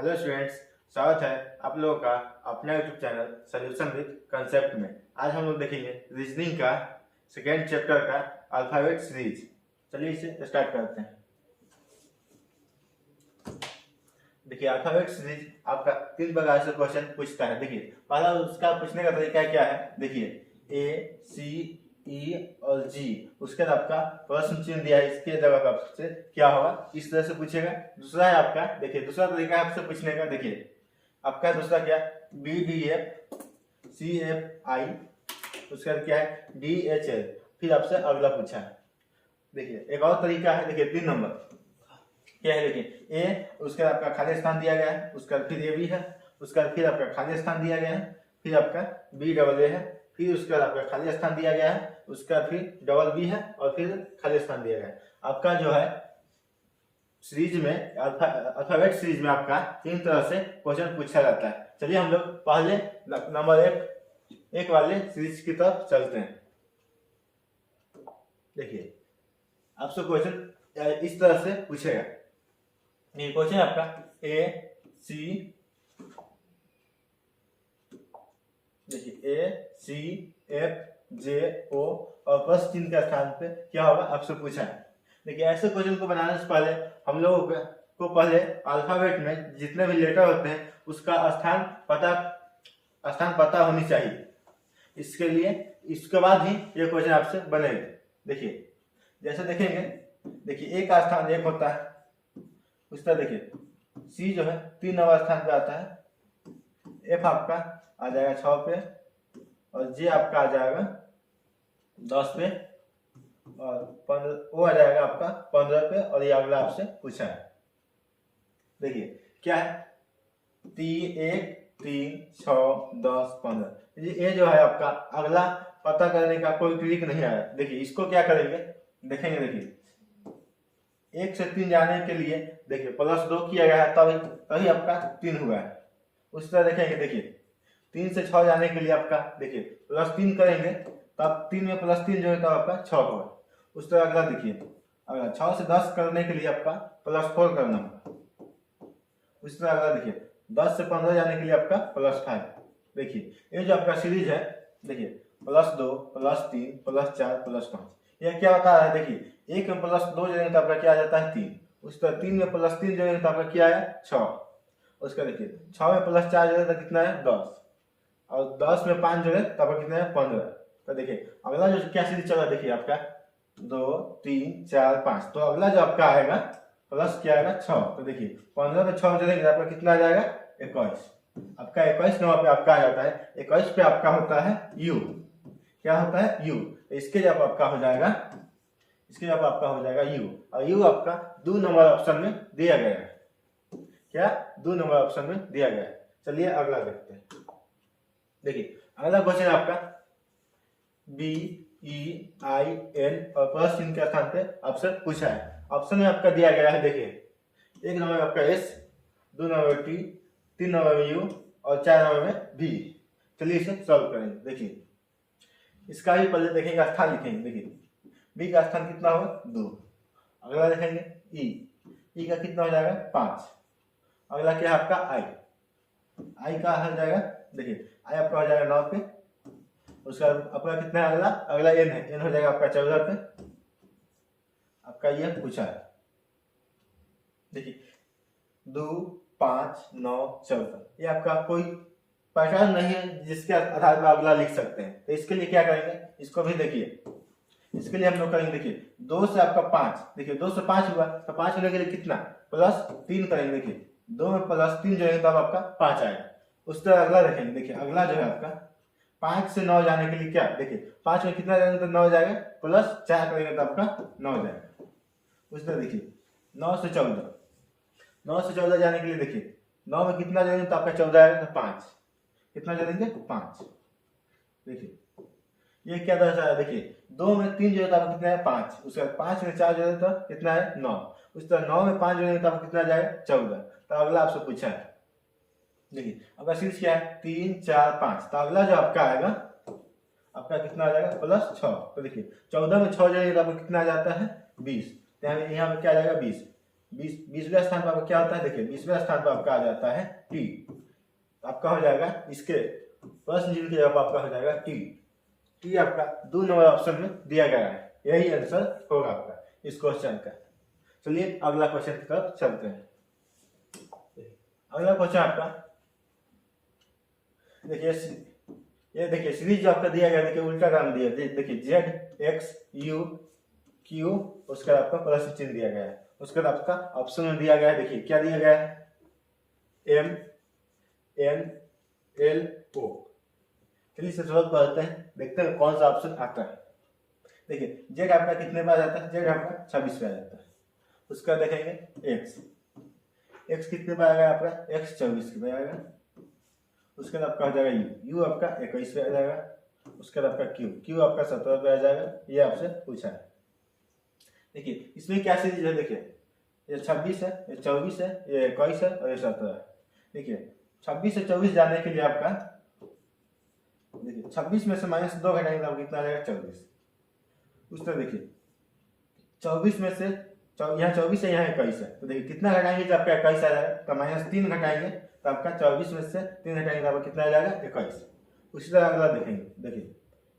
Hello students, स्वागत है आप लोगों का अपना YouTube channel solution with concept में। आज हम लोग देखेंगे रीजनिंग का सेकेंड चैप्टर का अल्फाबेट सीरीज। चलिए इसे स्टार्ट करते हैं। देखिए, अल्फाबेट सीरीज आपका 3 प्रकार से क्वेश्चन पूछता है। देखिए, पहला उसका पूछने का तरीका क्या है। देखिए, ए, सी, ई और जी, उसके बाद आपका प्रश्न चिन्ह दिया है, इसके जगह आपसे क्या होगा, इस तरह से पूछेगा। दूसरा है आपका, देखिए दूसरा तरीका है आपसे पूछने का। देखिए आपका दूसरा क्या, B D F C F I, उसके बाद क्या है डी एच एल, फिर आपसे अगला पूछा है। देखिए एक और तरीका है, देखिए 3 नंबर क्या है। देखिए ए, उसके बाद आपका खाली स्थान दिया गया है, उसका फिर ए भी है, उसका फिर आपका खाली स्थान दिया गया है, फिर आपका बी डबल ए है, फिर उसके बाद आपका खाली स्थान दिया गया है, उसका फिर डबल बी है और फिर खाली स्थान दिया गया है। आपका जो है सीरीज में अल्फाबेट सीरीज में आपका 3 तरह से क्वेश्चन पूछा जाता है। चलिए हम लोग पहले नंबर एक वाले सीरीज की तरफ चलते हैं। देखिए आपसे क्वेश्चन इस तरह से पूछेगा। ये क्वेश्चन आपका ए सी, देखिए ए सी एफ जे ओ और प्रश्न चिन्ह के स्थान पे क्या होगा आपसे पूछा है। देखिए ऐसे क्वेश्चन को बनाने से पहले हम लोगों को पहले अल्फाबेट में जितने भी लेटर होते हैं उसका स्थान पता होनी चाहिए। इसके लिए इसके बाद ही ये क्वेश्चन आपसे बनेगा। देखिए जैसे देखेंगे, देखिए ए का स्थान 1 होता है, उस तरह देखिए सी जो है 3 नंबर स्थान पे आता है, एफ आपका आ जाएगा 6 पे और जे आपका आ जाएगा 10 पे और 15 वो आ जाएगा आपका 15 पे और ये अगला आपसे पूछा है। देखिए क्या है 3 1 3 6 10 15, ये जो है आपका अगला पता करने का कोई ट्रिक नहीं आया। देखिए इसको क्या करेंगे देखेंगे। देखिए 1 से 3 जाने के लिए देखिए +2 किया गया है, तभी आपका 3 हुआ है। उस तरह देखेंगे, देखिए 3 से 6 जाने के लिए आपका देखिए +3 करेंगे, तब 3 में +3 जो है तब आपका 6 होगा। उस तरह अगला देखिए, अगला 6 से 10 करने के लिए आपका +4 करना होगा। उस तरह अगला देखिए 10 से 15 जाने के लिए आपका +5। देखिए ये जो आपका सीरीज है, देखिए +2 +3 +4 +5, यह क्या होता है। देखिए 1 में +2 जो है तो आपका क्या आ जाता है 3, उस तरह 3 में +3 जो है तो आपका क्या है 6। उसका देखिए 6 में +4 जो है तो कितना है 10 और 10 में 5 जो है तो आपका कितना है 15। तो देखिए अगला जो क्या सीरीज चला, देखिए आपका 2 3 4 5, तो अगला जो आपका आएगा प्लस क्या आएगा 6। तो देखिए 15 में 6 जोड़ेंगे आपका कितना आ जाएगा 21। आपका 21 नंबर पे आपका आ जाता है। 21 पे आपका होता है यू, क्या होता है यू। इसके जब आपका हो जाएगा, इसके जब आपका हो जाएगा यू, और यू आपका 2 नंबर ऑप्शन में दिया गया है। क्या 2 नंबर ऑप्शन में दिया गया है। चलिए अगला देखते हैं। देखिए अगला क्वेश्चन आपका बी ई आई एन और प्लस चिन्ह के स्थान पे आपसे पूछा है। ऑप्शन में आपका दिया गया है, देखिए 1 नंबर में आपका एस, 2 नंबर में टी, 3 नंबर में यू और 4 नंबर में बी। चलिए इसे सॉल्व करेंगे। देखिए इसका भी पहले देखेंगे स्थान लिखेंगे। देखिए बी का स्थान कितना होगा 2। अगला देखेंगे ई का कितना हो जाएगा 5। अगला क्या है आपका आई का हो जाएगा, देखिए आई आपका हो जाएगा 9 पे। उसका आपका कितना है अगला एन है, एन हो जाएगा आपका 14 पे। आपका ये पूछा है। देखिए 2 5 9 14, ये आपका कोई पैटर्न नहीं है जिसके आधार पर अगला लिख सकते हैं। तो इसके लिए क्या करेंगे, इसको भी देखिए। इसके लिए हम लोग करेंगे, देखिए 2 से आपका 5, देखिए 2 से 5 हुआ तो 5 होने के लिए कितना +3 करेंगे। देखिए 2 में +3 जो है तब आपका 5 आएगा। उस तरह अगला देखेंगे। देखिए अगला जो है आपका 5 से 9 जाने के लिए क्या, देखिए 5 में कितना जाएंगे तो 9 जाएगा, +4 करेंगे तो आपका 9 जाएगा। उस तरह देखिए 9 से 14 जाने के लिए, देखिए 9 में कितना जाएंगे तो आपका 14 आएगा, तो 5 कितना जाएंगे 5। देखिए ये क्या दर्शा है, देखिए 2 में 3 जो है तो आपका कितना है 5, उसके बाद 5 में 4 जो है तो कितना है 9। उस तरह 9 में 5 जो है तो आपका कितना जाएगा 14। तो अगला आपसे पूछा है। देखिए आपका सीरीज क्या है 3 4 5, तो अगला जो आपका आएगा आपका कितना आ जाएगा +6। तो देखिए 14 में 6 जाएगा तो आपको कितना आ जाता है 20, तो यहाँ पे क्या आ जाएगा 20। 20वें स्थान पर आपका क्या होता है, देखिए 20वें स्थान पर आपका आ जाता है टी। आपका हो जाएगा इसके प्रश्न चिन्ह के जवाब आपका हो जाएगा टी। टी आपका 2 नंबर ऑप्शन में दिया गया है, यही आंसर होगा आपका इस क्वेश्चन का। चलिए अगला क्वेश्चन की तरफ चलते हैं। अगला क्वेश्चन आपका देखिए, ये देखिए सीरीज जो आपका दिया गया, देखिए उल्टा नाम दिया, देखिए जेड एक्स यू क्यू, उसके बाद आपका प्रश्न चिन्ह दिया गया है, उसके बाद आपका ऑप्शन में दिया गया है, देखिए क्या दिया गया है, एम एन एल ओ। चलिए से सॉल्व करते हैं, देखते हैं कौन सा ऑप्शन आता है। देखिए जेड आपका कितने पे आ जाता है, जेड आपका 26 पे आ जाता है। उसका देखेंगे एक्स, एक्स कितने पे आएगा आपका, एक्स 24 पे आएगा। उसके बाद आपका हो जाएगा यू, यू आपका 21 पे आ जाएगा। उसके बाद आपका क्यू, क्यू आपका 17 पे आ जाएगा। ये आपसे पूछा है। देखिए इसमें क्या सीरीज है, देखिए ये 26 है, ये 24 है, ये 21 है और ये 17 है। देखिए 26 से 24 जाने के लिए आपका, देखिए 26 में से -2 घटाएंगे तो कितना आ जाएगा, 24। उस तरह देखिए 24 में से यहाँ 24 है, यहाँ 21 है, तो देखिए कितना घटाएंगे तो आपका 21 आ जाएगा। तो -3 घटाएंगे तो आपका 24 में से 3 घटाएंगे तो आपका कितना आ जाएगा, 21। उसी तरह अगला देखेंगे, देखिए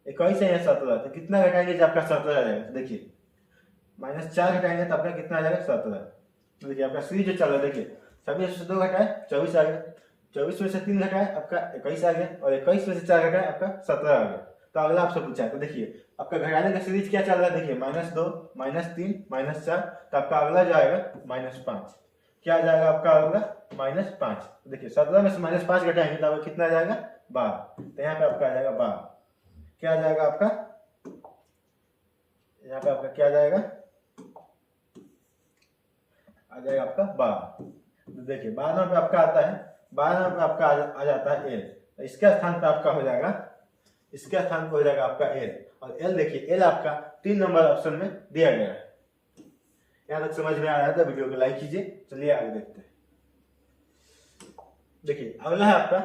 21 है, यहाँ 17, तो कितना घटाएंगे तो आपका 17 आ जाएगा। देखिए -4 घटाएंगे तो आपका कितना आ जाएगा, 17। तो देखिए आपका सीरीज जो चल रहा है, देखिए 26 से 2 घटाए 24 आ गया, 24 में से 3 घटाए आपका 21 आ गया, और 21 में से 4 घटाए आपका 17 आ गया। तो अगला आपसे पूछा है, तो देखिए आपका घटाने का सीरीज क्या चल रहा है, देखिए -2 -3 -4, तो आपका अगला जो आएगा -5। क्या आ जाएगा आपका अगला, -5। देखिए 17 में से -5 घटाएंगे तो आपका कितना आ जाएगा, 12। तो यहाँ पे आपका आ जाएगा 12। क्या आ जाएगा आपका, यहाँ पे आपका क्या आ जाएगा, आ जाएगा आपका 12। तो देखिए 12 पे आपका आता है, 12 पे आपका आ जाता है एल। इसके स्थान पे आपका हो जाएगा, इसके स्थान पे हो जाएगा आपका एल। और एल देखिए, एल आपका 3 नंबर ऑप्शन में दिया गया है। यहाँ तक समझ में आ रहा है तो वीडियो को लाइक कीजिए। चलिए आगे देखते हैं। देखिए अगला है आपका,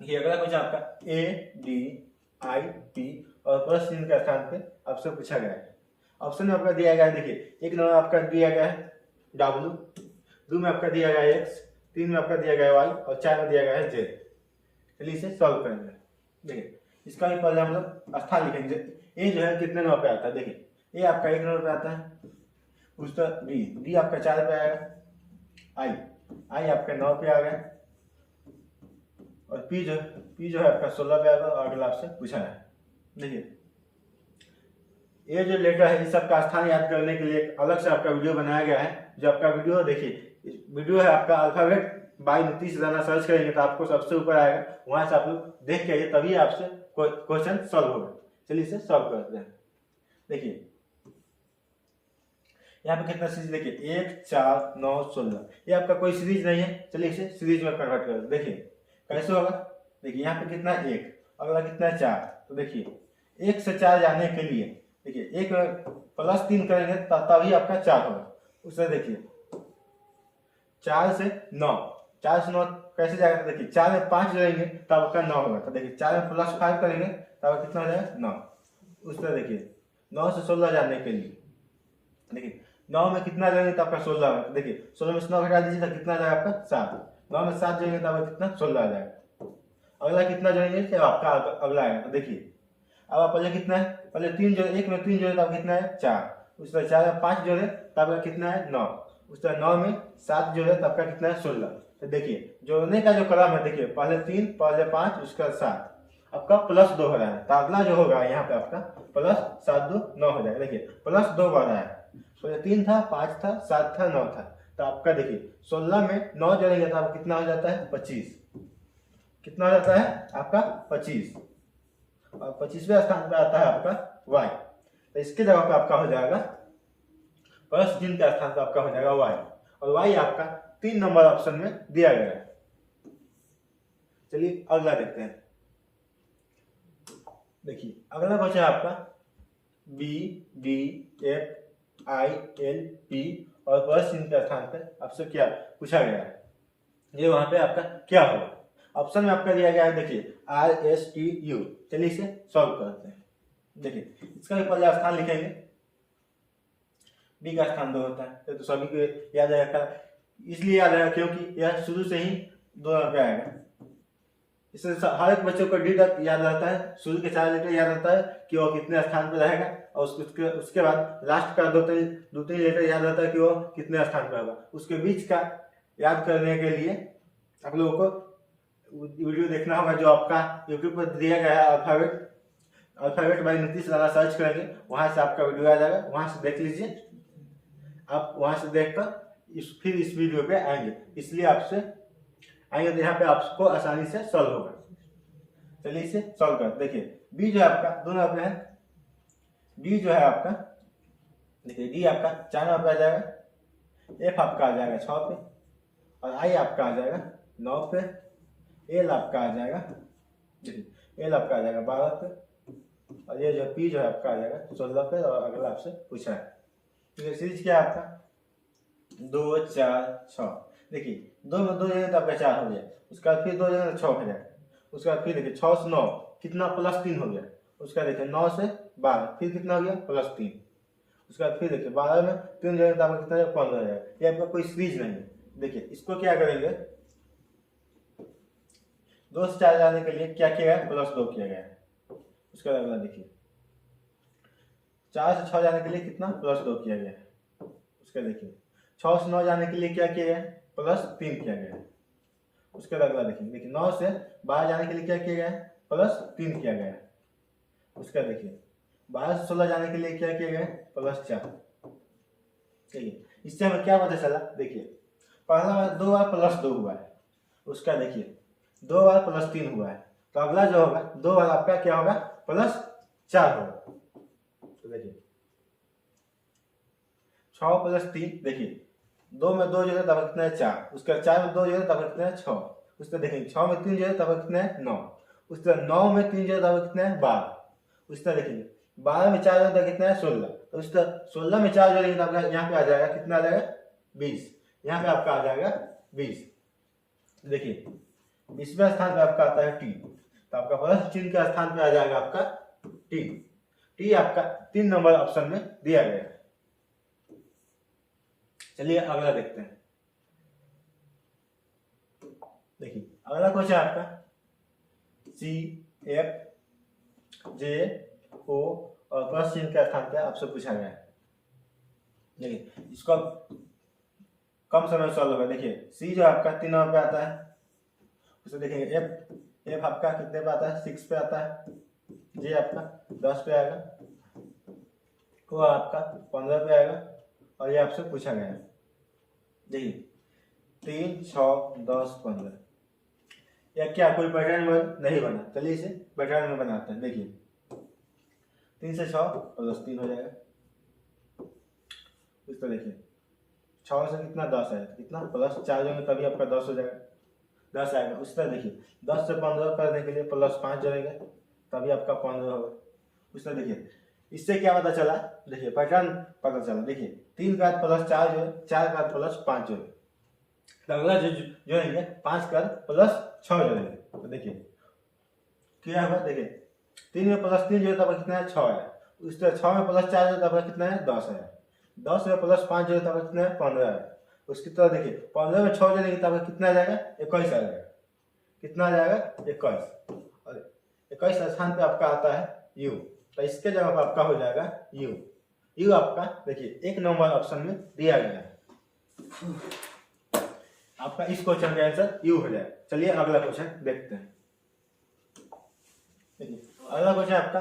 ये अगला क्वेश्चन आपका ए डी आई पी और प्लस चिन्ह के स्थान पे आपसे पूछा गया है। ऑप्शन में आपका दिया गया है, देखिए 1 नंबर आपका दिया गया है डब्ल्यू, 2 में आपका दिया गया है एक्स, 3 में आपका दिया गया है वाई और 4 में दिया गया है जेड। चलिए इसे सॉल्व करेंगे। देखिए इसका भी पहले हम लोग स्थान लिखेंगे। ए जो है कितने नंबर पे आता है, देखिए ए आपका 1 नंबर पे आता है। उसका डी आपका 4 पे आएगा, आई आपका 9 पे आ गया, और पी जो है आपका 16 पे आएगा। और अगला आपसे पूछा है, देखिए ये जो लेटर है इस सबका स्थान याद करने के लिए अलग से आपका वीडियो बनाया गया है। जो आपका वीडियो देखिए, वीडियो है आपका alphabet by Nitish Rana, search करेंगे तो आपको सबसे ऊपर आएगा, वहां से आप लोग देख के आइए, तभी आपसे क्वेश्चन सॉल्व होगा। चलिए इसे सॉल्व करते हैं। देखिए यहाँ पे कितना सीरीज, देखिए 1 4 9 16, ये आपका कोई सीरीज नहीं है। चलिए इसे सीरीज में कन्वर्ट कर, देखिए कैसे होगा। देखिए यहाँ पे कितना 1, अगला कितना 4, तो देखिए 1 से 4 जाने के लिए देखिए 1 +3 करेंगे तभी आपका 4 होगा। उससे देखिए 4 से 9, 4 से 9 कैसे जाएगा, तो देखिए 4 में 5 जोड़ेंगे तब आपका 9 होगा। तो देखिए 4 में +5 करेंगे तब कितना हो जाएगा, 9। उस तरह देखिए 9 से 16 जाने के लिए, देखिए 9 में कितना जोड़ेंगे तो आपका 16 होगा। तो देखिए 16 में से 9 घटा दीजिए तो कितना आ जाएगा आपका 7। 9 में 7 जोड़ेंगे तो आपका कितना 16 आ जाएगा। अगला कितना जोड़ेंगे तो आपका अगला आएगा। तो देखिए अब आप पहले कितना है, पहले 3 जोड़े, 1 में 3 जोड़े तब कितना है 4। उस तरह 4 में 5 जोड़े तब कितना है 9। उस तरह 9 में 7 जोड़े तब का कितना है 16। तो देखिए जोड़ने का जो क्रम है, देखिए पहले 3 पहले 5 उसका 7, आपका +2 हो रहा है। तो अगला जो होगा यहाँ पे आपका +7 2 9 हो जाएगा। देखिए +2 बढ़ रहा है, पहले 3 था 5 था 7 था 9 था। तो आपका देखिए 16 में 9 जोड़ेंगे तो आपका कितना हो जाता है 25। कितना हो जाता है आपका 25। और 25वें स्थान पे आता है आपका y। तो इसके जगह पे आपका हो जाएगा प्लस चिन्ह के स्थान पे आपका हो जाएगा y, और y आपका 3 नंबर ऑप्शन में दिया गया है। चलिए अगला देखते हैं। देखिए अगला क्वेश्चन आपका B D F I L P और प्लस चिन्ह के स्थान पे आपसे क्या पूछा गया है, ये वहां पे आपका क्या होगा। ऑप्शन में आपका दिया गया है, देखिए RSTU। चलिए इसे सॉल्व करते हैं। देखिए इसका भी पहले स्थान लिखेंगे। बी का स्थान 2 होता है, तो सभी को याद रहेगा, इसलिए याद रहेगा क्योंकि यह शुरू से ही 2 नंबर पे आएगा। इससे हर एक बच्चों को डी तक याद रहता है, शुरू के 4 लेटर याद रहता है कि वो कितने स्थान पर रहेगा, और उसके बाद लास्ट का दो तीन लेटर याद रहता है कि वो कितने स्थान पर होगा। उसके बीच का याद करने के लिए आप लोगों को वीडियो देखना होगा जो आपका यूट्यूब पर दिया गया है, alphabet by Nitish Rana search करेंगे, वहां से आपका वीडियो आ जाएगा, वहां से देख लीजिए। आप वहां से देखकर फिर इस वीडियो पे आएंगे, इसलिए आपसे आएंगे तो यहाँ पे आपको आसानी से सॉल्व होगा। चलिए इसे सॉल्व कर देखिए। बी जो है आपका 2 नंबर पे है, डी जो है आपका देखिए, डी आपका 4 नंबर पे आ जाएगा, एफ आपका आ जाएगा 6 पे, और आई आपका आ जाएगा 9 पे, एल आपका आ जाएगा, देखिए एल आपका आ जाएगा 12 पे, और ये जो पी जो है आपका आ जाएगा 16 पे, और अगला आपसे पूछा है। ठीक है, सीरीज क्या है आपका 2 4 6। देखिए 2 में 2 जगह तो आपका 4 हो गया, उसका फिर 2 जगह 6 हो जाएगा, उसका फिर देखिए 6 से 9 कितना +3 हो गया, उसका देखिए 9 से 12 फिर कितना हो गया +3, उसका फिर देखिए 12 में 3 जगह तो आपका कितना 15 हो जाएगा। ये आपका कोई सीरीज नहीं है। देखिए इसको क्या करेंगे, 2 से 4 जाने के लिए क्या किया गया, +2 किया गया है। उसका अगला देखिए 4 से 6 जाने के लिए कितना +2 किया गया है। उसका देखिए 6 से 9 जाने के लिए क्या किया गया है, +3 किया गया है। उसके अगला देखिए 9 से 12 जाने के लिए क्या किया गया है, +3 किया गया है। उसका देखिए 12 से 16 जाने के लिए क्या किया गया है, +4। ठीक है, इससे हमें क्या पता चला, देखिए पहला बार 2 बार +2 हुआ है, उसका देखिए 2 बार +3 हुआ है, तो अगला जो होगा 2 बार आपका क्या होगा, +4 होगा। तो देखिए 6 + 3, देखिए 2 में 2 जगह तब कितना है 4, उसका 4 में 2 जगह तब कितना है 6, उसका देखिए 6 में 3 जगह तब कितना है 9, उसका 9 में 3 जगह तब कितना है 12, उसका देखिए 12 में 4 जगह तब कितना है 16, तो उसका 16 में 4 जगह तब यहाँ पे आ जाएगा कितना आ जाएगा 20, यहाँ पे आपका आ जाएगा 20। देखिए 20वें स्थान पे आपका आता है टी, तो आपका फर्स्ट चिन्ह के स्थान पे आ जाएगा आपका टी। टी आपका 3 नंबर ऑप्शन में दिया गया है। चलिए अगला देखते हैं। देखिए अगला क्वेश्चन आपका सी एफ जे ओ और प्लस चिन्ह के स्थान पे आपसे पूछा गया है। देखिए इसको कम समय में सॉल्व होगा। देखिए सी जो आपका 3 नंबर पे आता है, उसे देखेंगे एफ आपका कितने पे आता है, 6 पे आता है, जे आपका 10 पे आएगा, ओ आपका 15 पे आएगा, और ये आपसे पूछा गया है। देखिए 3 6 10 15, या क्या कोई पैटर्न नहीं बना, चलिए इसे पैटर्न में बनाते हैं। देखिए 3 से 6 +3 हो जाएगा, इसको देखिए 6 से कितना 10 है, कितना +4 जोड़ेंगे तभी आपका 10 हो जाएगा, 10 आएगा। उस तरह देखिए 10 से 15 करने के लिए +5 जोड़ेंगे तभी आपका 15 होगा। उस तरह देखिए इससे क्या पता चला, देखिए पैटर्न पता चला। देखिए 3 का +4 जोड़े, 4 का +5 जोड़े, तो अगला जो जोड़ेंगे 5 का +6 जोड़ेंगे, तो देखिए क्या होगा, देखिए 3 में +3 जोड़े तब कितना है 6 है, उस तरह 6 में +4 जोड़े तब कितना है 10 है, 10 में +5 जोड़े तब कितना है 15 है। उसकी तरह देखिए 15 में 6 जोड़ेंगे तब कितना आ जाएगा 21 आ जाएगा, कितना आ जाएगा 21, और 21 स्थान पे आपका आता है यू, तो इसके जगह पर आपका हो जाएगा यू। यू आपका देखिए 1 नंबर ऑप्शन में दिया गया है, आपका इस क्वेश्चन का आंसर यू हो जाएगा। चलिए अगला क्वेश्चन देखते हैं। देखिए अगला क्वेश्चन आपका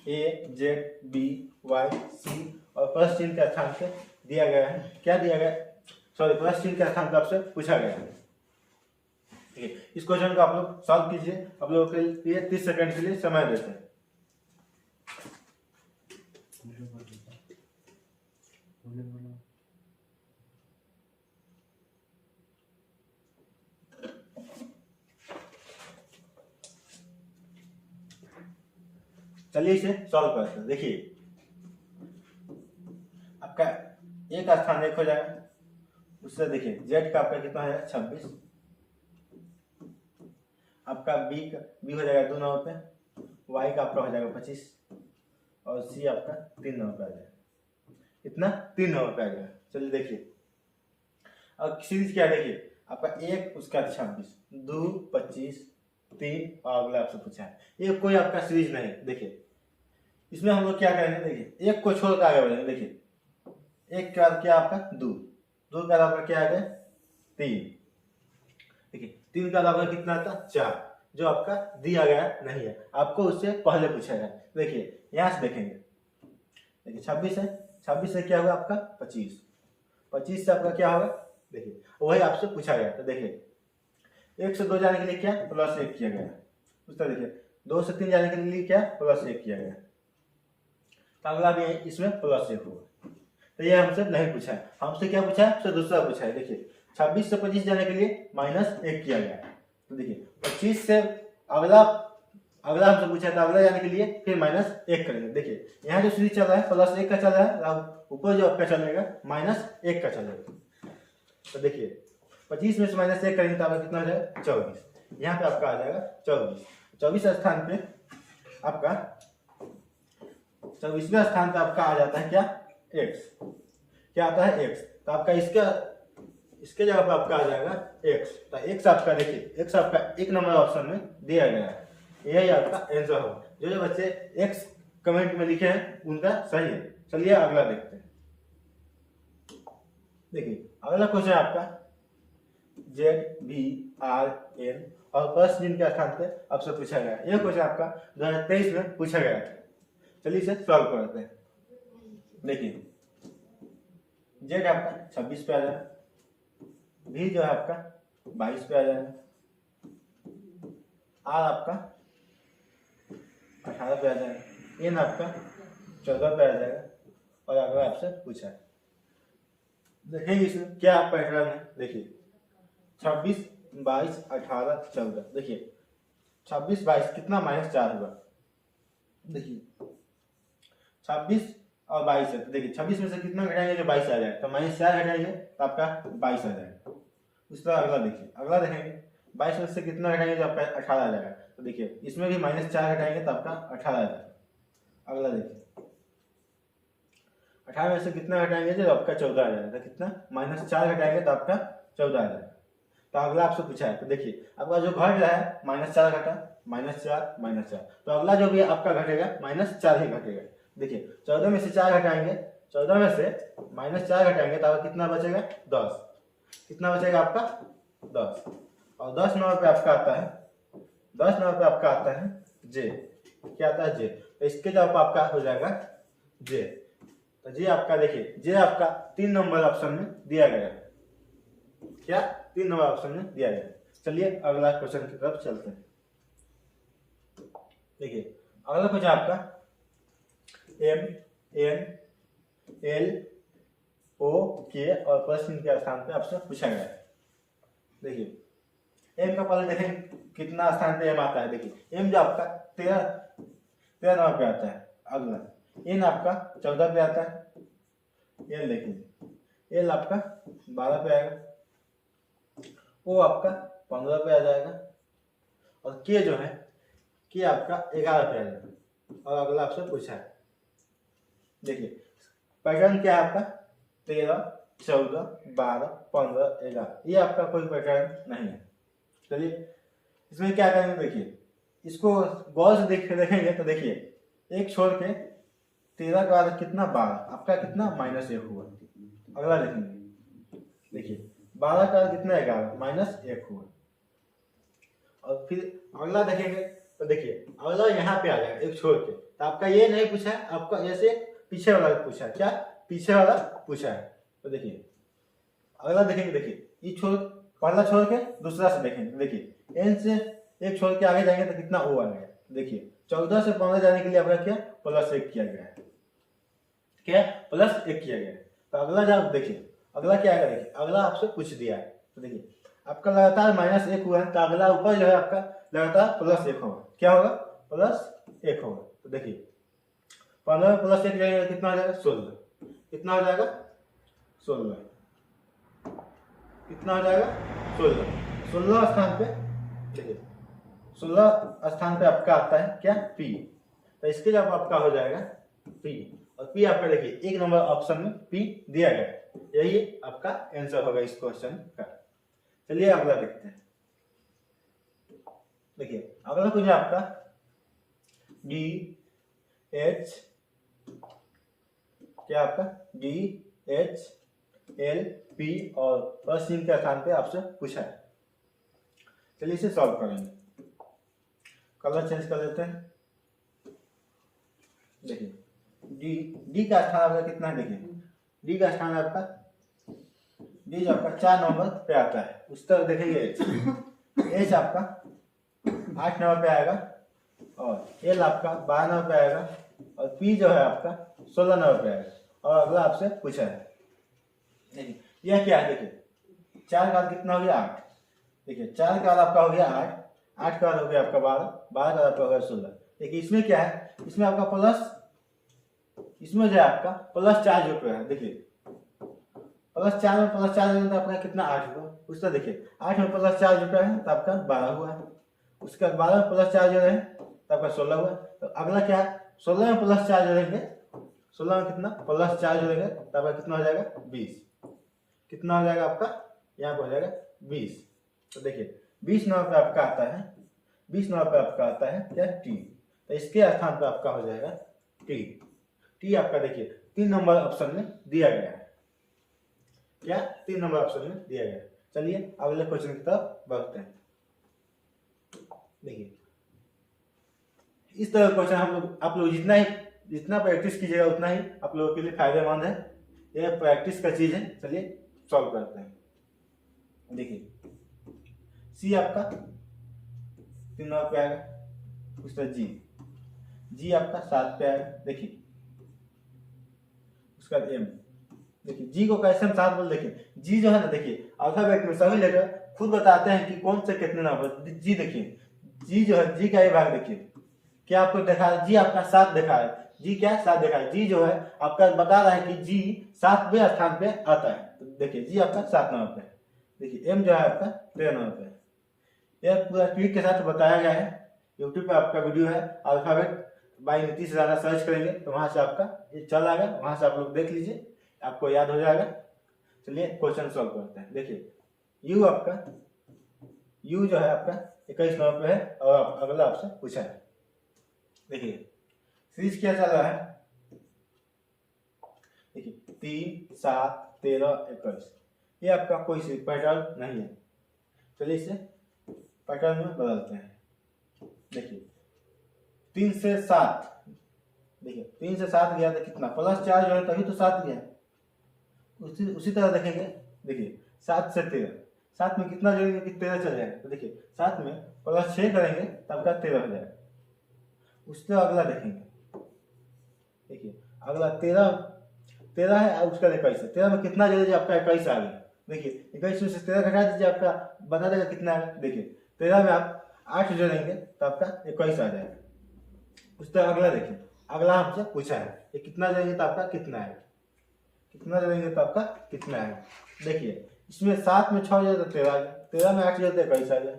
ए जेड बी वाई सी और प्लस चिन्ह के स्थान पे दिया गया है। क्या दिया गया, सॉरी प्लस चिन्ह के स्थान पे आपसे पूछा गया है। ठीक है, इस क्वेश्चन को आप लोग सॉल्व कीजिए। आप लोगों के लिए 30 सेकंड के लिए समय देते हैं। चलिए इसे सॉल्व करते हैं। देखिए आपका ए का स्थान 1 हो जाएगा, उससे देखिए जेड का आपका कितना है 26, आपका बी हो जाएगा 2 नंबर पे, वाई का आपका हो जाएगा 25, और सी आपका 3 नंबर पे आ जाएगा। इतना 3 नंबर पे आ जाएगा। चलिए देखिए अब सीरीज क्या है, देखिए आपका 1 उसका 26, 2 25, 3 और अगला आपसे पूछा है। ये कोई आपका सीरीज नहीं है। देखिए इसमें हम लोग क्या करेंगे, देखिए 1 को छोड़ कर आगे बढ़ेंगे। देखिए 1 का क्या आपका 2, 2 का आपका क्या आ गया 3, देखिए 3 का आपका कितना था 4, जो आपका दिया गया नहीं है, आपको उससे पहले पूछा गया। देखिए यहाँ से देखेंगे, देखिए 26 है, 26 से क्या होगा आपका 25, 25 से आपका क्या होगा, देखिए वही आपसे पूछा गया। तो देखिए 1 से 2 जाने के लिए क्या +1 किया गया, उस तरह देखिए 2 से 3 जाने के लिए क्या +1 किया गया, तो अगला भी इसमें +1 होगा। तो ये हमसे नहीं पूछा है, हमसे क्या पूछा है, हमसे दूसरा पूछा है। देखिए 26 से 25 जाने के लिए -1 किया गया। तो देखिए 25 से अगला हमसे पूछा है, तो अगला जाने के लिए फिर -1 करेंगे। देखिए यहाँ जो सीरीज चल रहा है +1 का चल रहा है, अब ऊपर जो आपका चलेगा -1 का चलेगा। तो देखिए 25 में से -1 करेंगे तो आपका कितना हो जाएगा 24, यहाँ पे आपका आ जाएगा 24। 24 स्थान पे आपका 24वें स्थान पे आपका आ जाता है क्या x, क्या आता है x, तो आपका इसके जगह पे आपका आ जाएगा x। तो x आपका देखिए x आपका 1 नंबर ऑप्शन में दिया गया है, यही आपका आंसर होगा। जो बच्चे x कमेंट में लिखे हैं उनका सही है। चलिए अगला देखते हैं। देखिए अगला क्वेश्चन आपका ZVRN और प्लस चिन्ह के स्थान पे आपसे पूछा गया है। यह क्वेश्चन आपका 2023 में पूछा गया था। चलिए इसे सॉल्व करते हैं। देखिए Z आपका 26 पे आ जाएगा, V जो है आपका 22 पे आ जाएगा, R आपका 18 पे आ जाएगा, N आपका 14 पे आ जाएगा और अगला आपसे पूछा है। देखेंगे इसमें क्या पैटर्न है। देखिए 26, 22, 18, 14, देखिए 26, 22 कितना -4 हुआ। देखिए 26 और 22 है, तो देखिए 26 में से कितना घटाएंगे जो 22 आ जाए, तो -4 घटाएंगे तो आपका 22 आ जाएगा। उस तरह अगला देखिए, अगला देखेंगे 22 में से कितना घटाएंगे जो आपका 18 आ जाएगा, तो देखिए इसमें भी -4 घटाएंगे तो आपका 18 आ जाएगा। अगला देखिए 18 में से कितना घटाएंगे जो आपका 14 आ जाएगा, तो कितना -4 घटाएंगे तो आपका 14 आ जाएगा। तो अगला आपसे पूछा है, तो देखिए आपका जो घट रहा है -4 घटा, -4, -4, तो अगला जो भी आपका घटेगा -4 ही घटेगा। देखिए 14 में से 4 घटाएंगे, 14 में से -4 घटाएंगे तो आपका कितना बचेगा 10, कितना बचेगा आपका 10, और 10 नंबर पे आपका आता है, 10 नंबर पे आपका आता है J, क्या आता है J, तो इसके जवाब आपका हो जाएगा J। तो J आपका देखिए J आपका 3 नंबर ऑप्शन में दिया गया है, क्या 3 नंबर ऑप्शन में दिया गया है। चलिए अगला क्वेश्चन की तरफ चलते हैं। देखिए अगला क्वेश्चन आपका MNLOK और प्रश्न के स्थान पे आपसे पूछा गया है। देखिए M का पहले देखें कितना स्थान पे M आता है। देखिए M जो आपका 13 नंबर पे आता है। अगला N आपका 14 पे आता है। L देखिए L आपका 12 पे आएगा, O आपका 15 पे आ जाएगा और K जो है K आपका 11 पे आ जाएगा। और अगला आपसे पूछा है, देखिए पैटर्न क्या है आपका 13, 14, 12, 15, 11, ये आपका कोई पैटर्न नहीं है। चलिए इसमें क्या करेंगे, देखिए इसको गौर से देखेंगे तो देखिए एक छोड़ के 13 के बाद कितना 12, आपका कितना -1 हुआ। अगला देखेंगे, देखिए 12 का कितना 11, -1 हुआ। और फिर अगला देखेंगे तो देखिए अगला यहाँ पे आ जाएगा एक छोड़ के, तो आपका ये नहीं पूछा है, आपका ऐसे पीछे वाला पूछा है, क्या पीछे वाला पूछा है। तो देखिए अगला देखेंगे, देखिए ये छोड़ पहला छोड़ के दूसरा से देखेंगे। देखिए N से एक छोड़ के आगे जाएंगे तो कितना O आ गया। देखिए 14 से 15 जाने के लिए आपका क्या +1 किया गया है, क्या +1 किया गया है। तो अगला जब देखिए अगला क्या आएगा, देखिए अगला आपसे पूछ दिया है। तो देखिए आपका लगातार -1 हुआ है, तो अगला ऊपर जो है आपका लगातार +1 होगा, क्या होगा +1 होगा। तो देखिए 15 में +1 जाएगा कितना हो जाएगा 16, कितना हो जाएगा 16, कितना हो जाएगा 16, 16 स्थान पे देखिए 16 स्थान पे आपका आता है क्या P, तो इसके जब आपका हो जाएगा P और पी आपका देखिए 1 नंबर ऑप्शन में पी दिया गया है। यही आपका आंसर होगा इस क्वेश्चन का। चलिए अगला देखते हैं। देखिए अगला क्वेश्चन आपका डी एच, क्या आपका डी एच एल पी और प्लस चिन्ह के स्थान पे आपसे पूछा है। चलिए इसे सॉल्व करेंगे। कलर चेंज कर देते हैं। देखिए डी का स्थान आपका कितना है, देखिए डी का स्थान आपका डी जो आपका 4 नंबर पे आता है, उस तरफ देखेंगे एच आपका 8 नंबर पे आएगा और एल आपका 12 नंबर पे आएगा और पी जो है आपका 16 नंबर पे आएगा। और अगला आपसे पूछा है, देखिए यह क्या है, देखिए 4 का कितना हो गया 8, देखिए 4 का आपका हो गया 8, 8 का हो गया आपका 12, 12 का आपका हो गया 16। देखिए इसमें क्या है, इसमें आपका प्लस, इसमें जो है आपका +4 जो है, देखिए +4 में +4 तो आपका कितना 8 हुआ। उसका देखिए 8 में +4 जुटा है तो आपका 12 हुआ है। उसके बाद 12 में +4 जोड़े हैं तो आपका 16 हुआ। तो अगला क्या है, 16 में +4 जोड़ेंगे, 16 में कितना +4 जोड़ेंगे तो आपका कितना हो जाएगा 20। कितना हो जाएगा आपका यहाँ पर हो जाएगा 20। तो देखिए 20 नंबर पे आपका आता है, 20 नंबर पे आपका आता है क्या टी, तो इसके स्थान पे आपका हो जाएगा टी। टी आपका देखिए 3 नंबर ऑप्शन में दिया गया है, क्या 3 नंबर ऑप्शन में दिया गया है। चलिए अगले क्वेश्चन की तरफ बढ़ते हैं। देखिए इस तरह का क्वेश्चन हम लोग, आप लोग जितना प्रैक्टिस कीजिएगा उतना ही आप लोगों के लिए फायदेमंद है। यह प्रैक्टिस का चीज है। चलिए सॉल्व करते हैं। देखिए सी आपका 3 नंबर पे आएगा, उसका जी आपका 7 पे आएगा। देखिए उसका एम, देखिए जी को कैसे हम 7 बोल, देखिए जी जो है ना, देखिए अल्फाबेट में सभी लेटर खुद बताते हैं कि कौन से कितने नंबर। जी देखिए जी जो है, जी का ये भाग देखिए क्या आपको देखा है, जी आपका 7 देखा है, जी क्या 7 देखा है। जी जो है आपका बता रहा है कि जी 7वें स्थान पे आता है। तो देखिए जी आपका 7 नंबर पे है। देखिए एम जो है आपका 13 नंबर पे है। यह पूरा ट्रिक के साथ बताया गया है। यूट्यूब पे आपका वीडियो है, अल्फाबेट बाई नीति से ज़्यादा सर्च करेंगे तो वहाँ से आपका ये चल आएगा, वहाँ से आप लोग देख लीजिए, आपको याद हो जाएगा। चलिए क्वेश्चन सॉल्व करते हैं। देखिए यू आपका, यू जो है आपका 21 नंबर पे है और अगला आपसे पूछा है। देखिए सीरीज क्या चल रहा है, देखिए 3, 7, 13, 21। ये आपका कोई पैटर्न नहीं है। चलिए इसे पैटर्न में बदलते हैं। देखिए 3 से 7, देखिए 3 से 7 गया तो कितना +4 जो है तभी तो 7 गया। उसी तरह देखेंगे, देखिए 7 से 13, 7 में कितना जोड़ेंगे कि 13 चल जाएगा। तो देखिए 7 में +6 करेंगे तब का 13 हो जाएगा। उसके अगला देखेंगे, देखिए अगला 13 है और उसका 21 है। 13 में कितना जोड़ेंगे आपका 21 आ गया। देखिए 21 में से 13 घटा दीजिए, आपका बता देगा कितना है। देखिए 13 में आप 8 जोड़ेंगे तो आपका 21 आ जाएगा। उसका अगला देखिए, अगला हमसे पूछा है ये कितना जोड़ेंगे तो आपका कितना है, कितना जोड़ेंगे तो आपका कितना है। देखिए इसमें 7 में 6 जोड़े तो 13 आ गया, 13 में 8 जोड़े तो 21 आ गया।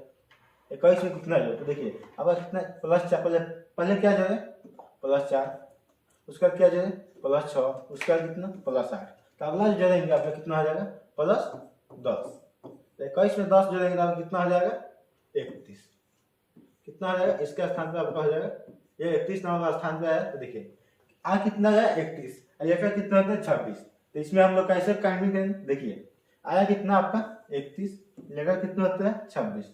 21 में कितना जोड़े तो देखिए अब कितना +4, पहले क्या जोड़े +4, उसका क्या जोड़े +6, उसका कितना +8। तो अगला जो जोड़ेंगे आपका कितना हो जाएगा +10। तो 21 में 10 जोड़ेंगे तो आपका कितना हो जाएगा 31। कितना हो जाएगा, इसके स्थान पे आपका हो जाएगा ये 31 नंबर स्थान पे आया। तो देखिए आ कितना गया 31 और ये कितना होता है 26। तो इसमें हम लोग कैसे काउंटिंग करेंगे, देखिए आया कितना आपका 31, लेगा कितना होता है 26।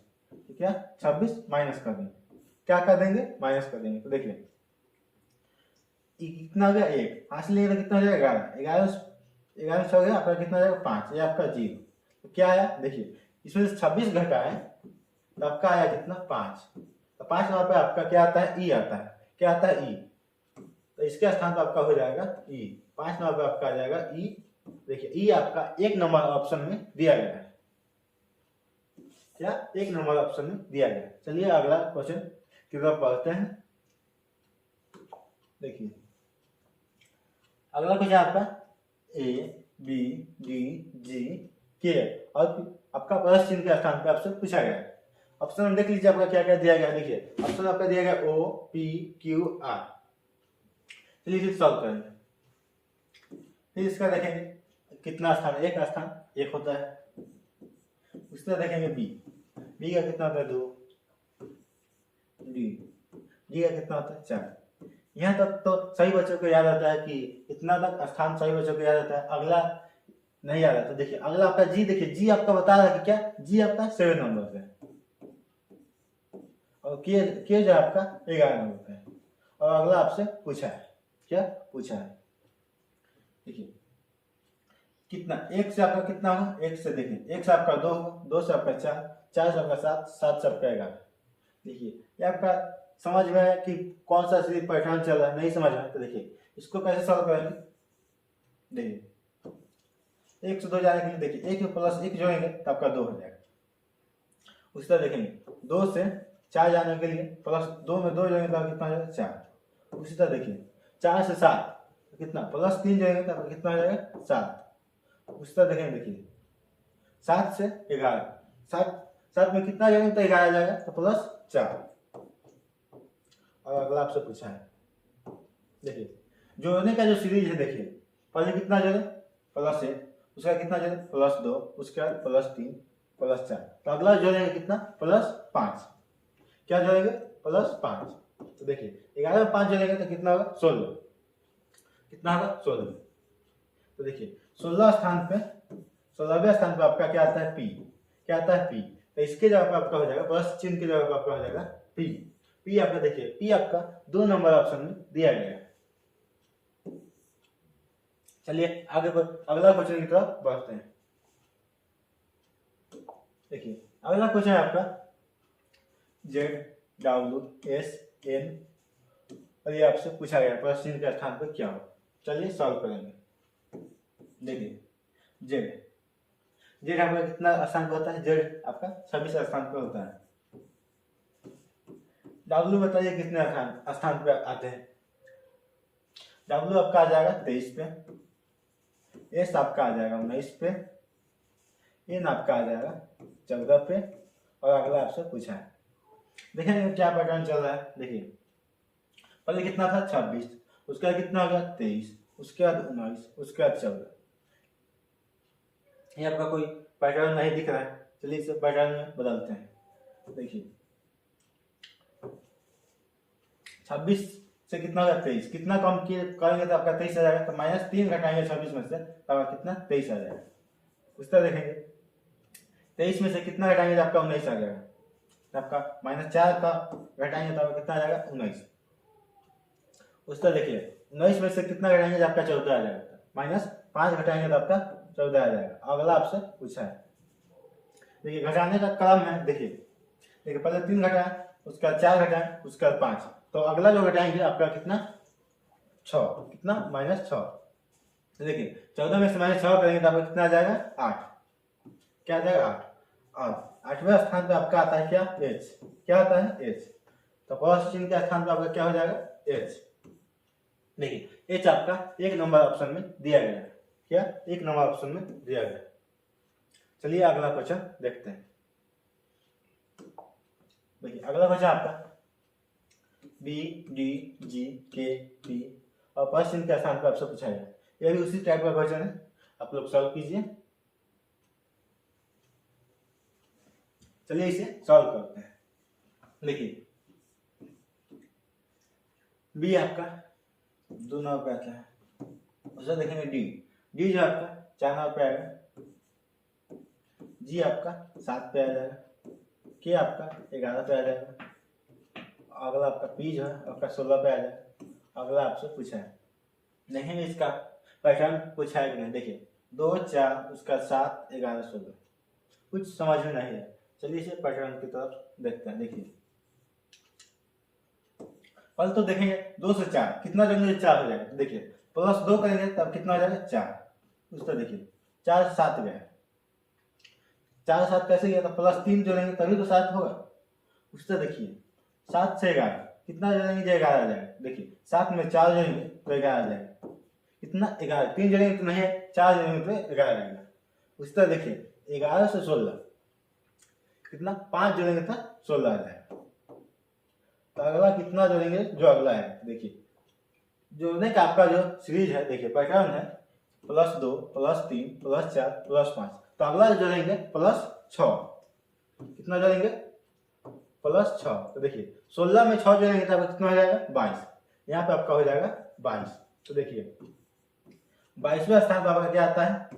ठीक है 26 माइनस कर देंगे, क्या कर देंगे माइनस कर देंगे। तो देखिए कितना हो गया 1, हासिल लेंगे तो कितना हो जाएगा 11, 11 से हो गया आपका कितना हो जाएगा 5, ये आपका 0। तो क्या आया, देखिए इसमें से 26 घटा है तो आपका आया कितना 5। तो 5 नंबर पे आपका क्या आता है ई आता है, क्या आता है ई। तो इसके स्थान पर आपका हो जाएगा ई, 5 नंबर पे आपका आ जाएगा ई। देखिए ई आपका 1 नंबर ऑप्शन में दिया गया है, क्या 1 नंबर ऑप्शन में दिया गया है। चलिए अगला क्वेश्चन की तरफ बढ़ते हैं। देखिए अगला क्वेश्चन आपका ए बी डी जी के और आपका प्लस चिन्ह के स्थान पे आपसे पूछा गया है। ऑप्शन देख लीजिए आपका क्या क्या दिया गया है। देखिए ऑप्शन आपका दिया गया ओ पी क्यू आर। चलिए इसे सॉल्व करेंगे। फिर इसका देखेंगे कितना स्थान, एक स्थान एक होता है। उसका देखेंगे बी, बी का कितना होता है 2, डी, डी का कितना होता है 4। यहाँ तक तो सभी बच्चों को याद आता है कि इतना तक स्थान सभी बच्चों को याद आता है, अगला नहीं याद आता। देखिए अगला आपका जी, देखिए जी आपका बता रहा है कि क्या, जी आपका 7 नंबर पे और के जो आपका 11 नंबर पे है। और अगला आपसे पूछा है, क्या पूछा है, देखिए कितना, एक से आपका कितना होगा, एक से देखिए एक से आपका 2 होगा, 2 से आपका 4, 4 से आपका 7, 7 से आपका 11। देखिए ये आपका समझ में है कि कौन सा सीरीज पैटर्न चल रहा है, नहीं समझ में तो देखिए इसको कैसे सॉल्व करेंगे। देखिए 1 से 2 जाने के लिए देखिए 1 में प्लस 1 जोड़ेंगे तो आपका 2 हो जाएगा। उसी तरह देखेंगे 2 से 4 जाने के लिए प्लस 2 में 2 जोड़ेंगे तो आपका कितना हो जाएगा 4। उसी तरह देखिए 4 से 7 कितना, प्लस 3 जोड़ेंगे तो आपका कितना हो जाएगा 7। उसी तरह देखेंगे, देखिए 7 से 11, 7 में कितना जोड़ेंगे तो 11 आ जाएगा तो प्लस 4। और अगला आपसे पूछा है, देखिए जोड़ने का जो सीरीज है, देखिए पहले कितना जोड़े प्लस 1, उसका कितना जोड़े प्लस 2, उसके बाद प्लस 3, प्लस 4, तो अगला जोड़ेंगे कितना प्लस 5। क्या जोड़ेंगे प्लस 5। तो देखिए 11 में 5 जोड़ेंगे तो कितना होगा 16, कितना होगा 16। तो देखिए 16 स्थान पे, 16वें स्थान पे आपका क्या आता है पी, क्या आता है पी। तो इसके जगह पे आपका हो जाएगा प्लस चिन्ह की जगह पे आपका हो जाएगा पी। पी आपका देखिए पी आपका 2 नंबर ऑप्शन में दिया गया है। चलिए आगे अगला क्वेश्चन की तरफ बढ़ते हैं। देखिए अगला क्वेश्चन है आपका ZWSN और ये आपसे पूछा गया प्लस चिन्ह के स्थान पर क्या हो। चलिए सॉल्व करेंगे। देखिए जेड आपका कितना स्थान पर होता है, जेड आपका 26 स्थान पर होता है। डब्ल्यू बताइए कितने स्थान पे आते हैं। डब्ल्यू आपका आ जाएगा 23 पे, एस आपका आ जाएगा 19 पे, एन आपका आ जाएगा 14 पे और अगला आपसे पूछा है। देखेंगे क्या पैटर्न चल रहा है। देखिए पहले कितना था 26, उसके बाद कितना हो गया 23, उसके बाद 19, उसके बाद 14। ये आपका कोई पैटर्न नहीं दिख रहा है, चलिए इसे पैटर्न में बदलते हैं। देखिए 26 से कितना होगा 23, कितना कम करेंगे तो आपका 23 आ जाएगा, तो -3 घटाएंगे 26 में से तो आपका कितना 23 आ जाएगा। उस तरह देखेंगे 23 में से कितना घटाएंगे तो आपका 19 आ जाएगा, तो आपका -4 का घटाएंगे तो आपका कितना आ जाएगा 19। उस तरह देखिए 19 में से कितना घटाएंगे तो आपका 14 आ जाएगा, -5 घटाएंगे तो आपका 14 आ जाएगा। अगला आपसे पूछा है, देखिए घटाने का क्रम है। देखिए पहले 3 घटाएं, उसके बाद 4 घटाएं, उसके बाद 5, तो अगला जो घटाएंगे आपका कितना 6, कितना -6। तो देखिए 14 में से -6 करेंगे तो आपका कितना आ जाएगा 8, क्या आ जाएगा 8। और 8वें स्थान पे आपका आता है क्या एच, क्या आता है एच, तो प्लस चिन्ह के स्थान पे आपका क्या हो जाएगा एच। देखिए एच आपका 1 नंबर ऑप्शन में दिया गया है, क्या 1 नंबर ऑप्शन में दिया गया। चलिए अगला क्वेश्चन देखते हैं। देखिए अगला क्वेश्चन आपका बी डी जी के पी और प्लस चिन्ह के स्थान पर आपसे पूछा गया। यह भी उसी टाइप का क्वेश्चन है, आप लोग सॉल्व कीजिए। चलिए इसे सॉल्व करते हैं। देखिए बी आपका 2 नंबर पे आता है, उसे देखेंगे डी, डी जो आपका 4 नंबर पे आएगा, जी आपका 7 पे आ जाएगा, के आपका 11 पे आ जाएगा, अगला आपका पी जो है आपका 16 पे आ जाएगा। अगला आपसे पूछा है, नहीं इसका पैटर्न पूछा है कि नहीं। देखिए 2 4 उसका 7 11 16, कुछ समझ में नहीं है। चलिए इसे पैटर्न की तरफ देखते हैं। देखिए पहले तो देखेंगे 2 से 4 कितना जोड़ेंगे 4 हो जाएगा। देखिए +2 करेंगे तब कितना हो जाएगा 4। उस तरह देखिए 4 से 7 गया, 4 से 7 कैसे गया, तो +3 जोड़ेंगे तभी तो 7 होगा। उस तरह देखिए 7 से 11 कितना जोड़ेंगे 11 आ जाएगा। देखिए 7 में 4 जोड़ेंगे तो 11 आ जाएगा, कितना 11, 3 जोड़ेंगे तो नहीं, 4 जोड़ेंगे तो 11 आएगा। उस तरह देखिए 11 से 16 कितना 5 जोड़ेंगे तो 16 आ जाएगा। तो अगला कितना जोड़ेंगे जो अगला है। देखिए जोड़ने का आपका जो सीरीज है, देखिए पैटर्न है +2 +3 +4 +5। तो अगला जोड़ेंगे +6। कितना जोड़ेंगे? +6। तो देखिए 16 में 6 जोड़ेंगे तो कितना हो जाएगा? 22। यहाँ पे आपका हो जाएगा 22। तो देखिए 22वें स्थान पर आपका क्या आता है?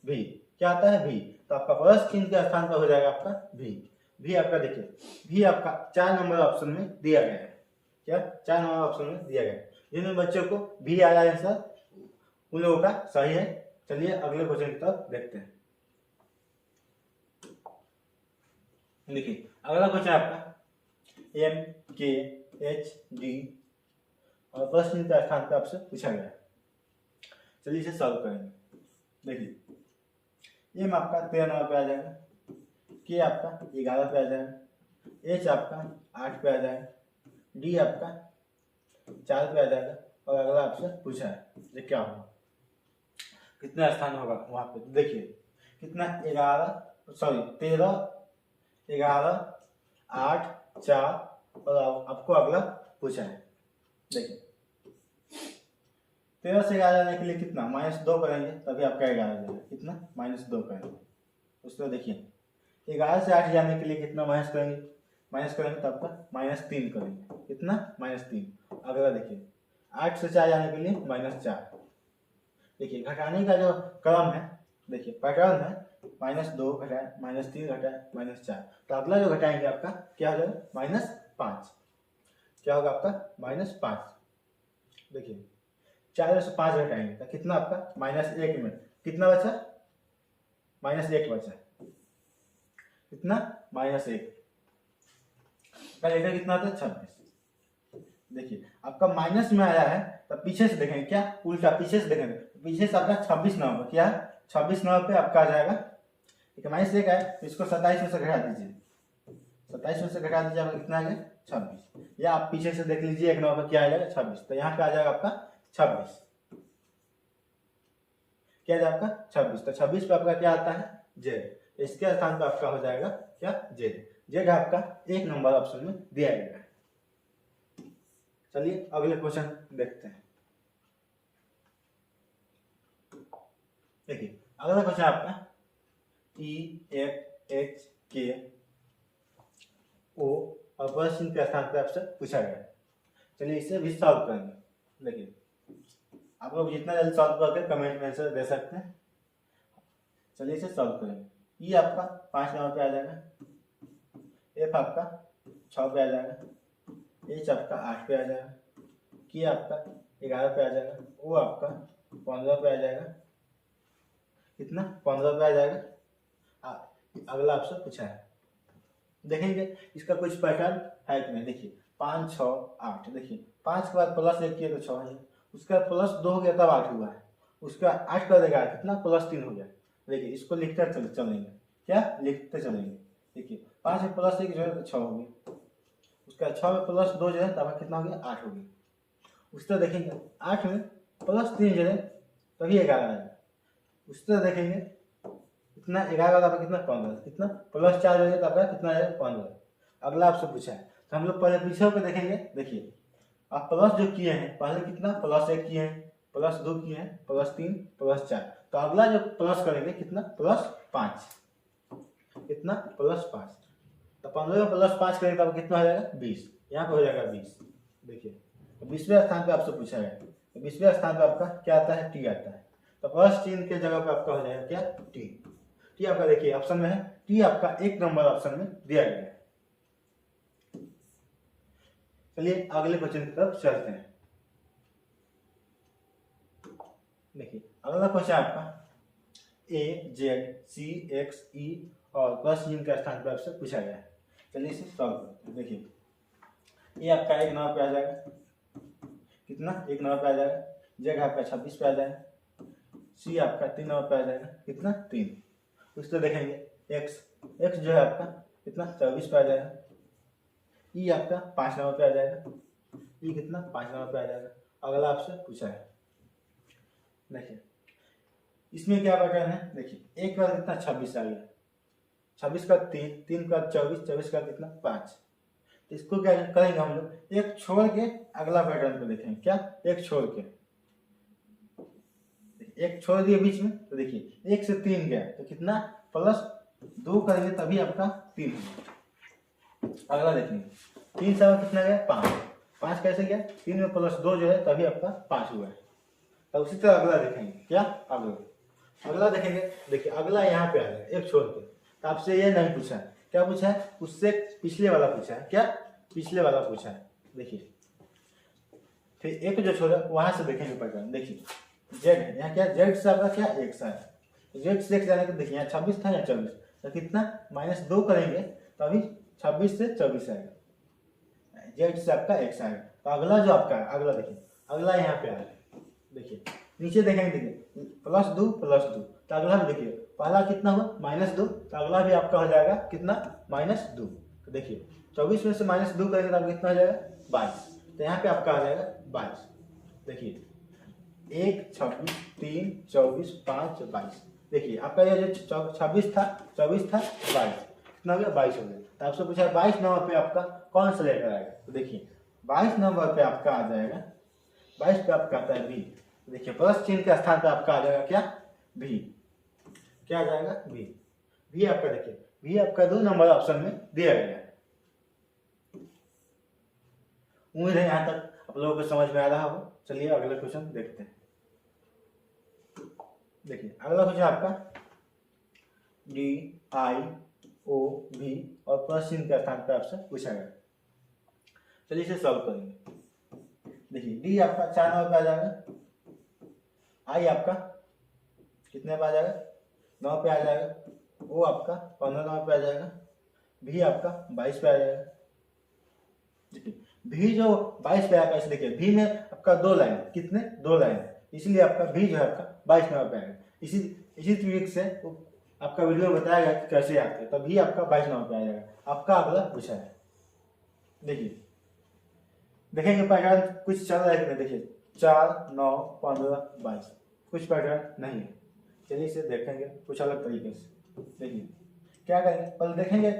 भी। क्या आता है? भी। तो आपका प्लस चिन्ह के स्थान पर हो जाएगा आपका भी। भी आपका देखिए, भी आपका 4 नंबर ऑप्शन में दिया गया है। क्या? 4 नंबर ऑप्शन में दिया गया है। जिन बच्चों को भी आया है आंसर उन लोगों का सही है। चलिए अगले क्वेश्चन की तरफ देखते हैं। देखिए अगला क्वेश्चन आपका MKHD और प्लस चिन्ह के स्थान पर आपसे पूछा गया है। चलिए इसे सॉल्व करेंगे। देखिए एम आपका 13 नंबर पे आ जाएगा, के आपका 11 पे आ जाएगा, एच आपका 8 पे आ जाएगा, डी आपका 4 पे आ जाएगा और अगला आपसे पूछा है ये क्या होगा, कितना स्थान होगा वहां पे। देखिए कितना 13 11 8 4 और आपको अगला पूछा है। देखिए 13 से 11 जाने के लिए कितना -2 करेंगे तभी आपका 11 जाएगा। कितना? -2 करेंगे। उसको देखिए 11 से 8 जाने के लिए कितना माइनस करेंगे तो आपका -3 करेंगे। कितना? -3। अगला देखिए 8 से 4 जाने के लिए -4। देखिए घटाने का जो क्रम है, देखिए पैटर्न है -2 घटाए -3 घटाए -4। तो अगला जो घटाएंगे आपका क्या हो जाएगा? -5। क्या होगा आपका? -5। देखिए 4 से 5 घटाएंगे तो कितना आपका? -1 में कितना बचा? -1 बचा। कितना? -1 का लेटर कितना होता है? 26। देखिए आपका माइनस में आया है तो पीछे से देखेंगे, क्या उल्टा पीछे से देखेंगे, पीछे से आपका 26 नंबर, क्या 26 नंबर पे आपका आ जाएगा। ठीक है, -1 है तो इसको 27 में से घटा दीजिए, 27 में से घटा दीजिए, आपका कितना आ गया? 26। या आप पीछे से देख लीजिए एक नंबर क्या आ जाएगा? 26। तो यहाँ पे आ जाएगा आपका 26। क्या है आपका? 26। तो 26 पे आपका क्या आता है? जेड। इसके स्थान पर आपका हो जाएगा क्या? जेड। जेड आपका 1 नंबर ऑप्शन में दिया गया है। चलिए अगले क्वेश्चन देखते हैं। देखिए अगला क्वेश्चन आपका EFHK O और प्लस चिन्ह के स्थान पर आपसे पूछा गया है। चलिए इसे भी सॉल्व करेंगे। देखिए आप लोग जितना जल्दी सॉल्व करके कमेंट में आंसर दे सकते हैं। चलिए इसे सॉल्व करेंगे। ई आपका 5 नंबर पे आ जाएगा, एफ आपका 6 पे आ जाएगा, एच आपका 8 पे आ जाएगा, के आपका 11 पे आ जाएगा, ओ आपका 15 पे आ जाएगा। कितना? 15 पे आ जाएगा। अगला आपसे पूछा है, देखेंगे इसका कुछ पैटर्न है कि नहीं। देखिए 5 6 8। देखिए 5 के बाद +1 किए तो 6 है, उसका +2 हो गया तब 8 हुआ है, उसका 8 कर देगा कितना? +3 हो गया। देखिए इसको लिखते चलेंगे, क्या लिखते चलेंगे। देखिए 5 में +1 जो है तो 6 हो गया, उसका 6 में +2 जो है तब कितना हो गया? 8 हो गया। उस तरह देखेंगे 8 में +3 जो है तभी 11 आएगा। उस तरह देखेंगे कितना 11 का कितना? 15। कितना? +4 जो है तब कितना आएगा? 15। अगला आपसे पूछा है तो हम लोग पहले पीछे होकर देखेंगे। देखिए आप प्लस जो किए हैं पहले कितना? +1 किए हैं, +2 किए हैं, +3 +4। तो अगला जो प्लस करेंगे कितना? +5। कितना? +5। तो 15 में +5 करेंगे तब कितना हो जाएगा? 20। यहाँ पे हो जाएगा 20। देखिए 20वें स्थान पे आपसे पूछा है तो 20वें स्थान पे आपका क्या आता है? टी आता है। तो प्लस चिन्ह के जगह पे आपका हो जाएगा क्या? टी। टी आपका देखिए ऑप्शन में है, टी आपका 1 नंबर ऑप्शन में दिया गया है। चलिए अगले क्वेश्चन की तरफ चलते हैं। देखिए अगला क्वेश्चन आपका AZCXE और प्लस चिन्ह के स्थान पर आपसे पूछा गया है। चलिए इसे सॉल्व करते हैं। देखिए ये आपका 1 नंबर पे आ जाएगा, कितना? 1 नंबर पे आ जाएगा। जेड आपका 26 पे आ जाएगा, सी आपका 3 नंबर पे आ जाएगा, कितना? 3। उस तरह देखेंगे एक्स जो है आपका कितना? 24 पे आ जाएगा। ई आपका 5 नंबर पे आ जाएगा, ई कितना? 5 नंबर पे आ जाएगा। अगला आपसे पूछा है, देखिए इसमें क्या पैटर्न है। देखिए 1 का कितना? 26 आ गया, 26 का 3, 3 का 24, 24 का कितना? 5। इसको क्या करेंगे हम लोग? एक छोड़ के अगला पैटर्न को देखेंगे, क्या? एक छोड़ के एक छोड़ दिए बीच में, तो देखिए 1 से 3 गया तो कितना +2 करेंगे तभी आपका 3 होगा। अगला देखेंगे 3 से कितना गया 5, 5 कैसे गया 3 में +2 जो है तभी आपका 5 हुआ है। तो उसी तरह अगला देखेंगे क्या अगला देखेंगे। देखिए अगला यहाँ पे आ जाएगा एक छोड़ के, तो आपसे ये नहीं पूछा है, क्या पूछा है उससे पिछले वाला पूछा है, क्या पिछले वाला पूछा है। देखिए फिर एक जो छोड़ा वहां से देखेंगे पैटर्न। देखिए जेड है यहाँ, क्या जेड से आपका क्या x है, जेड से x जाने के देखिए यहाँ 26 था या 24, तो कितना -2 करेंगे तभी 26 से 24 आएगा, जेड से आपका x आएगा। तो अगला जो आपका है अगला देखिए अगला यहाँ पे आएगा। देखिए नीचे देखेंगे, देखिए +2 तो अगला भी देखिए पहला कितना हुआ -2, तो अगला भी आपका हो जाएगा कितना -2। तो देखिए 24 में से -2 करेंगे तो कितना हो जाएगा 22, तो यहाँ पे आपका आ जाएगा 22। देखिए 1 26 3 24 5 22, देखिए आपका ये जो 24 था 22 कितना हो गया 22 हो गया। तो आपसे पूछा 22 नंबर पे आपका कौन सा लेटर आएगा, तो देखिए 22 नंबर पे आपका आ जाएगा 22 पे आपका आता है भी। देखिए प्लस चिन्ह के स्थान पे आपका आ जाएगा क्या भी, क्या आ जाएगा भी आपका। देखिए भी आपका 2 नंबर ऑप्शन में दिया गया है। उम्मीद है यहाँ तक आप लोगों को समझ में आ रहा होगा। चलिए अगला क्वेश्चन देखते हैं। देखिए अगला क्वेश्चन आपका DIOV और प्लस चिन्ह के स्थान पर आपसे पूछा गया। चलिए इसे सॉल्व करेंगे। देखिए डी आपका 4 नंबर पे आ जाएगा, आई आपका कितने पे आ जाएगा 9 पे आ जाएगा, ओ आपका 15 नंबर पे आ जाएगा, भी आपका 22 पे आ जाएगा। देखिए भी जो 22 पे आएगा, देखिए भी में आपका 2 लाइन कितने 2 लाइन, इसलिए आपका भी जो है आपका 22 नंबर पे आएगा। इसी तरीके से आपका वीडियो में बताया गया कि कैसे आते हैं, तो भी आपका 22 नंबर पे आ जाएगा। आपका अगला विषय है। देखिए देखेंगे पैटर्न कुछ चल रहा है कि नहीं। देखिए 4 9 15 22 कुछ पैटर्न नहीं है। चलिए इसे देखेंगे कुछ अलग तरीके से। देखिए क्या करेंगे पहले देखेंगे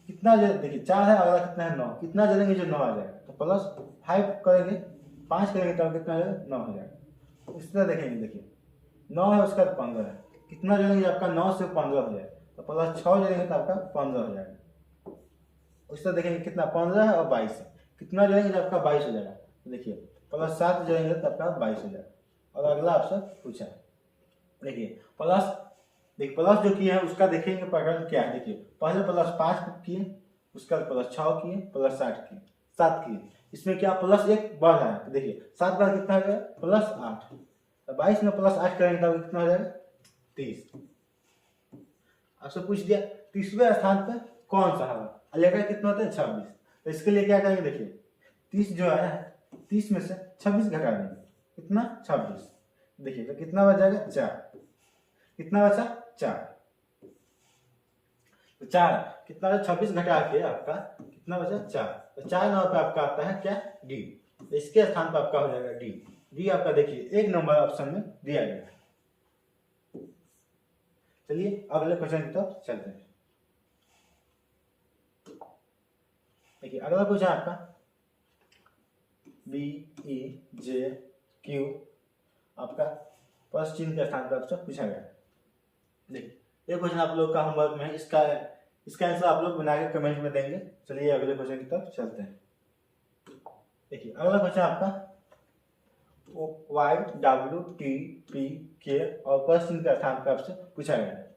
कितना जो, देखिए 4 है अगला कितना है 9, कितना जोड़ेंगे जो 9 आ जाएगा, तो +5 करेंगे 5 करेंगे तब कितना हो जाएगा 9 हो जाएगा। इस तरह देखेंगे, देखिए 9 है उसका 15 है, कितना जोड़ेंगे आपका 9 से 15 हो जाएगा, तो +6 जोड़ेंगे तो आपका 15 हो जाएगा। उस तरह देखेंगे कितना 15 है और 22 है, कितना जोड़ेंगे तो आपका 22 हो जाएगा। तो देखिए +7 जोड़ेंगे तो आपका 22 हो जाएगा। और अगला आपसे पूछा है, देखिए प्लस जो किए हैं उसका देखेंगे पैटर्न क्या है। देखिए पहले +5 किए, उसका +6 किए, +7 किए, 7 किए, इसमें क्या +1 बढ़ रहा है। तो देखिए 7 बार कितना हो जाएगा +8, तो 22 में +8 करेंगे तब कितना हो जाएगा 30। आपसे पूछ दिया तीसरे स्थान पर कौन सा होगा, लेकर कितना होता है 26। तो इसके लिए क्या करेंगे, देखिए 30 जो है 30 में से 26 घटा देंगे, कितना 26। देखिए तो कितना बच जाएगा 4, कितना बचा 4, तो 4 कितना 26 घटा के आपका कितना बचा 4, तो 4 नंबर पे आपका आता है क्या डी। तो इसके स्थान पर आपका हो जाएगा डी आपका देखिए 1 नंबर ऑप्शन में दिया गया है। चलिए अगले क्वेश्चन की तरफ चलते हैं। देखिए अगला क्वेश्चन आपका BEJQ आपका प्लस चिन्ह के स्थान पर आपसे पूछा गया है। देखिए ये क्वेश्चन आप लोग का होमवर्क में है, इसका आंसर आप लोग बना के कमेंट में देंगे। चलिए अगले क्वेश्चन की तरफ चलते हैं। देखिए अगला क्वेश्चन आपका YWTPK और प्लस चिन्ह के स्थान पर आपसे पूछा गया है।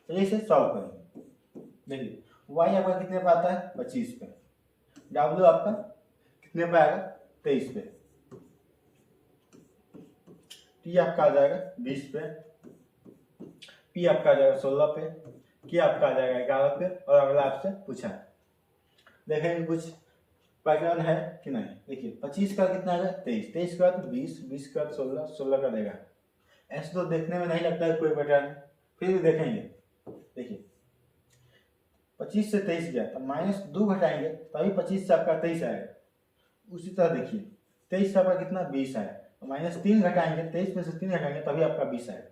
चलिए इसे सॉल्व करेंगे। देखिए y आपका कितने पे आता है 25 पे, W आपका कितने पे आएगा 23 पे, T आपका आ जाएगा 20 पे, P आपका आ जाएगा 16 पे, K आपका आ जाएगा 11 पे। और अगला आपसे पूछा है, देखेंगे कुछ पैटर्न है कि नहीं। देखिए 25 का कितना आएगा 23, 23 का 20, 20 का 16, 16 का देगा। ऐसे तो देखने में नहीं लगता है कोई पैटर्न, फिर भी देखेंगे। देखिए 25 से 23 गया तो -2 घटाएंगे तभी 25 से आपका 23 आएगा। उसी तरह देखिए 23 से आपका कितना 20 आया, तो -3 घटाएंगे, 23 में से 3 घटाएंगे तभी आपका 20 आएगा।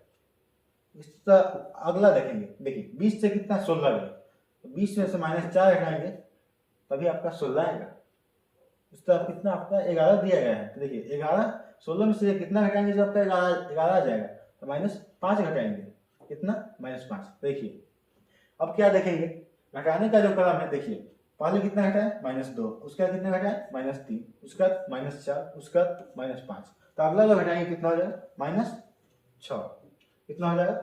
इस तरह अगला देखेंगे। देखिए 20 से कितना 16 गया, तो 20 में से -4 घटाएंगे तभी आपका 16 आएगा। इस तरह कितना आपका 11 दिया गया है। तो देखिए 11 16 में से कितना घटाएंगे जो आपका 11 आ जाएगा, तो -5 घटाएंगे, कितना, -5। देखिए अब क्या देखेंगे, घटाने का जो क्रम है, देखिए पहले कितना घटाए, -2, उसके बाद कितना घटाए, -3, उसके बाद -4, उसके बाद -5। तो अगला जो घटाएंगे कितना हो जाएगा, -6। कितना हो जाएगा,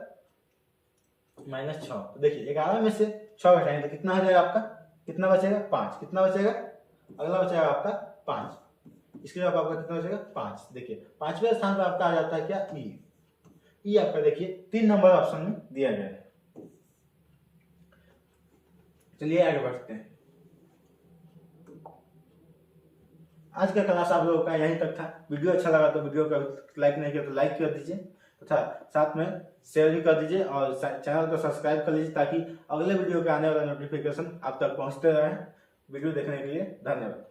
-6। तो देखिए 11 में से 6 घटाएंगे तो कितना हो जाएगा आपका, कितना बचेगा, 5। कितना बचेगा, अगला बचेगा आपका 5। इसके बाद आपका कितना बचेगा, 5। देखिए 5वें स्थान पर आपका आ जाता है क्या, ई आपका देखिए 3 नंबर ऑप्शन में दिया गया है। चलिए आगे बढ़ते हैं। आज का क्लास आप लोगों का यहीं तक था। वीडियो अच्छा लगा तो वीडियो को लाइक नहीं किया तो लाइक कर दीजिए तथा साथ में शेयर भी कर दीजिए और चैनल को सब्सक्राइब कर लीजिए ताकि अगले वीडियो के आने वाला नोटिफिकेशन आप तक पहुंचते रहे। वीडियो देखने के लिए धन्यवाद।